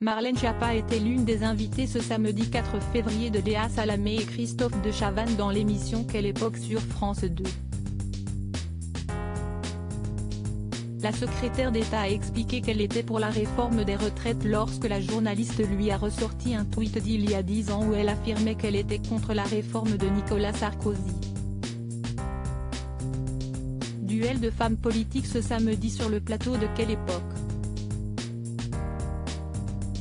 Marlène Schiappa était l'une des invitées ce samedi 4 février de Léa Salamé et Christophe de Chavannes dans l'émission Quelle époque sur France 2. La secrétaire d'État a expliqué qu'elle était pour la réforme des retraites lorsque la journaliste lui a ressorti un tweet d'il y a 10 ans où elle affirmait qu'elle était contre la réforme de Nicolas Sarkozy. Duel de femmes politiques ce samedi sur le plateau de Quelle époque.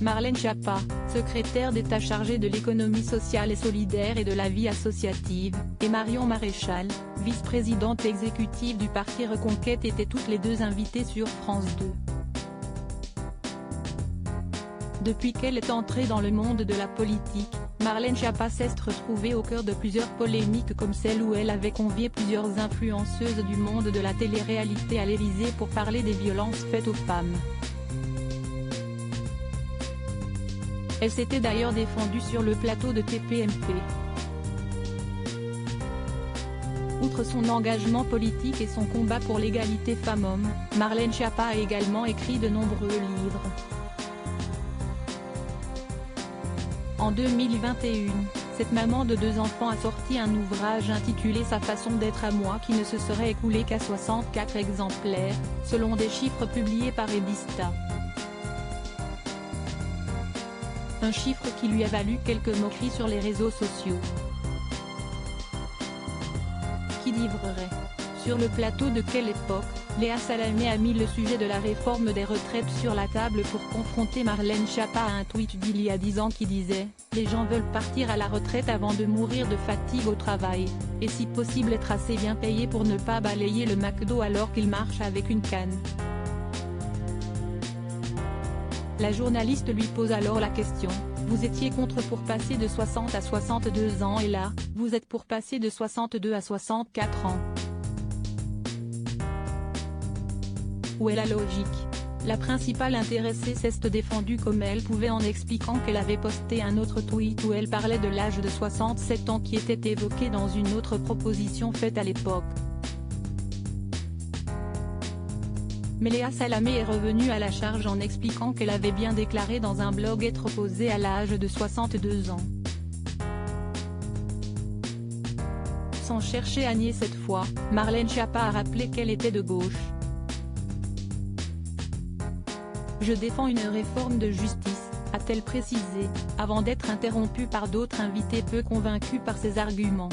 Marlène Schiappa, secrétaire d'État chargée de l'économie sociale et solidaire et de la vie associative, et Marion Maréchal, vice-présidente exécutive du parti Reconquête étaient toutes les deux invitées sur France 2. Depuis qu'elle est entrée dans le monde de la politique, Marlène Schiappa s'est retrouvée au cœur de plusieurs polémiques comme celle où elle avait convié plusieurs influenceuses du monde de la télé-réalité à l'Élysée pour parler des violences faites aux femmes. Elle s'était d'ailleurs défendue sur le plateau de TPMP. Outre son engagement politique et son combat pour l'égalité femmes-hommes, Marlène Schiappa a également écrit de nombreux livres. En 2021, cette maman de 2 enfants a sorti un ouvrage intitulé Sa façon d'être à moi qui ne se serait écoulé qu'à 64 exemplaires, selon des chiffres publiés par Edista. Un chiffre qui lui a valu quelques moqueries sur les réseaux sociaux. Qui dit vrai ? Sur le plateau de Quelle époque, Léa Salamé a mis le sujet de la réforme des retraites sur la table pour confronter Marlène Schiappa à un tweet d'il y a 10 ans qui disait « Les gens veulent partir à la retraite avant de mourir de fatigue au travail, et si possible être assez bien payés pour ne pas balayer le McDo alors qu'ils marchent avec une canne ». La journaliste lui pose alors la question, vous étiez contre pour passer de 60 à 62 ans et là, vous êtes pour passer de 62 à 64 ans. Où est la logique ? La principale intéressée s'est défendue comme elle pouvait en expliquant qu'elle avait posté un autre tweet où elle parlait de l'âge de 67 ans qui était évoqué dans une autre proposition faite à l'époque. Mais Léa Salamé est revenue à la charge en expliquant qu'elle avait bien déclaré dans un blog être opposée à l'âge de 62 ans. Sans chercher à nier cette fois, Marlène Schiappa a rappelé qu'elle était de gauche. Je défends une réforme de justice, a-t-elle précisé, avant d'être interrompue par d'autres invités peu convaincus par ses arguments.